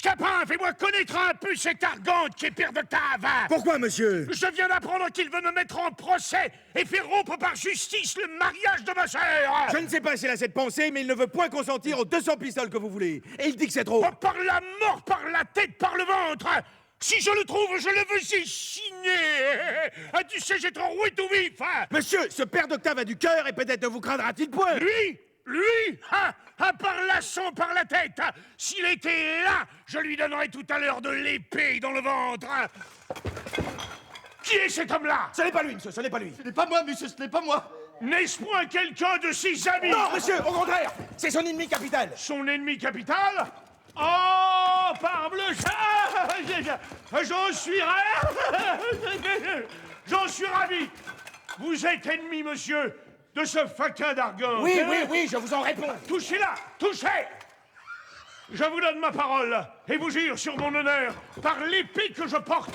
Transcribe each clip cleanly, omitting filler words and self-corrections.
Scapin, fais-moi connaître un peu cet Argante qui est père d'Octave. Pourquoi, monsieur? Je viens d'apprendre qu'il veut me mettre en procès et faire rompre par justice le mariage de ma sœur. Je ne sais pas s'il a cette pensée, mais il ne veut point consentir aux 200 pistoles que vous voulez. Et il dit que c'est trop. Oh, par la mort, par la tête, par le ventre. Si je le trouve, je le veux échiner. Ah, tu sais, j'ai trop roué tout vif. Monsieur, ce père d'Octave a du cœur et peut-être ne vous craindra-t-il point. Lui, par la sang, par la tête. S'il était là, je lui donnerais tout à l'heure de l'épée dans le ventre. Qui est cet homme-là? Ce n'est pas lui, monsieur, ce n'est pas lui. Ce n'est pas moi, monsieur, ce n'est pas moi. N'est-ce point quelqu'un de ses amis? Non, monsieur, au contraire, c'est son ennemi capital. Son ennemi capital? Oh, parbleu! J'en suis ravi! Vous êtes ennemi, monsieur, de ce faquin d'Argante. Oui, je vous en réponds. Touchez-la! Touchez! Je vous donne ma parole et vous jure sur mon honneur, par l'épée que je porte,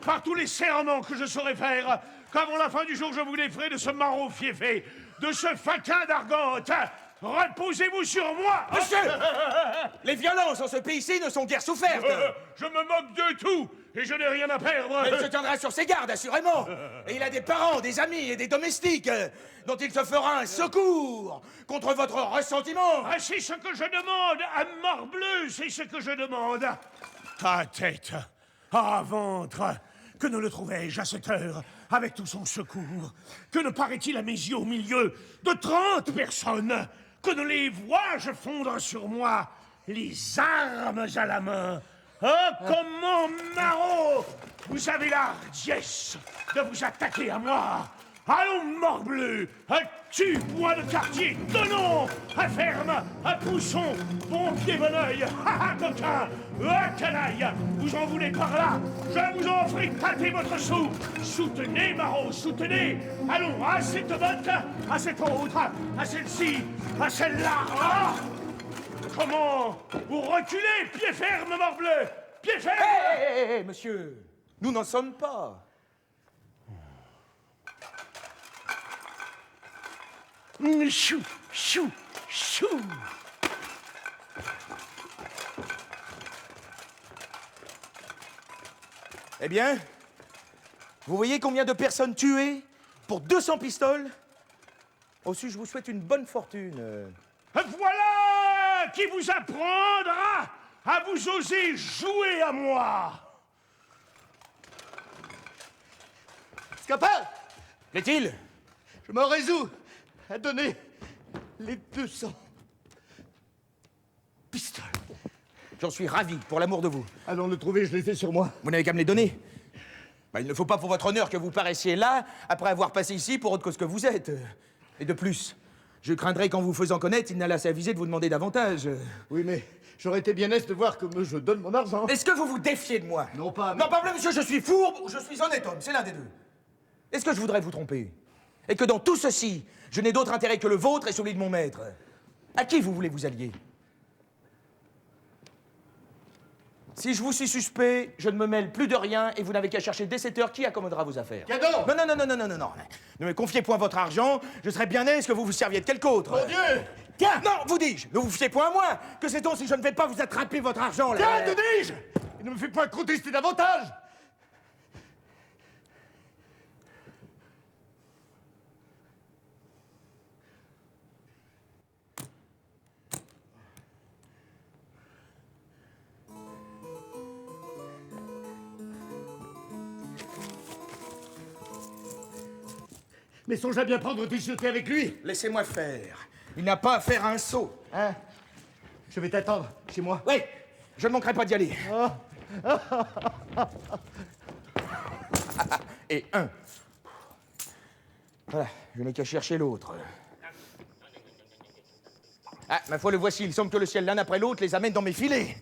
par tous les serments que je saurais faire, qu'avant la fin du jour je vous défrais de ce maraud fiefé, de ce faquin d'Argante. Reposez-vous sur moi! Monsieur! Les violences en ce pays-ci ne sont guère souffertes. Je me moque de tout et je n'ai rien à perdre. Il se tiendra sur ses gardes, assurément. Et il a des parents, des amis et des domestiques dont il se fera un secours contre votre ressentiment. Ah, c'est ce que je demande, à morbleu, c'est ce que je demande. À tête, à ventre, que ne le trouvais-je à cette heure avec tout son secours? Que ne paraît-il à mes yeux au milieu de 30 personnes? Que ne les vois-je fondre sur moi, les armes à la main? Oh, comment, Marot, vous avez la hardiesse de vous attaquer à moi? Allons, morbleu, tu, bois de quartier, tenons, ferme, pousson, bon pied, bon oeil, coquin, canaille, vous en voulez par là, je vous en ferai tâter votre sou. Soutenez, Marot, soutenez. Allons, à cette botte, à cette autre, à celle-ci, à celle-là. Ah! Comment? Vous reculez, pied ferme, morbleu, pied ferme. Hé, monsieur, nous n'en sommes pas. Chou, chou, chou. Eh bien, vous voyez combien de personnes tuées pour 200 pistoles? Au-dessus, je vous souhaite une bonne fortune. Voilà qui vous apprendra à vous oser jouer à moi. Scapin, Qu'est-il? je me résous à donner les 200 pistoles. J'en suis ravi, pour l'amour de vous. Allons le trouver, je les ai sur moi. Vous n'avez qu'à me les donner. Il ne faut pas pour votre honneur que vous paraissiez là, après avoir passé ici pour autre cause que vous êtes. Et de plus, je craindrais qu'en vous faisant connaître, il n'allât s'aviser de vous demander davantage. Oui, mais j'aurais été bien aise de voir que je donne mon argent. Est-ce que vous vous défiez de moi? Non, pas... mais- Non, pas monsieur, je suis fourbe ou je suis honnête homme, c'est l'un des deux. Est-ce que je voudrais vous tromper? Et que dans tout ceci, je n'ai d'autre intérêt que le vôtre et celui de mon maître? À qui vous voulez vous allier? Si je vous suis suspect, je ne me mêle plus de rien et vous n'avez qu'à chercher dès cette heure qui accommodera vos affaires. Cadeau! Non. Ne me confiez point votre argent, je serais bien aise que vous vous serviez de quelque autre. Mon Dieu! Tiens! Non, vous dis-je, ne vous fiez point à moi. Que sait-on si je ne vais pas vous attraper votre argent, là? Tiens, te dis-je! Et ne me fais pas contester davantage! Mais songe à bien prendre tes jetés avec lui! Laissez-moi faire. Il n'a pas à faire un saut. Hein? Je vais t'attendre chez moi. Oui, je ne manquerai pas d'y aller. Et un. Voilà, je n'ai qu'à chercher l'autre. Ah, ma foi, le voici. Il semble que le ciel, l'un après l'autre, les amène dans mes filets.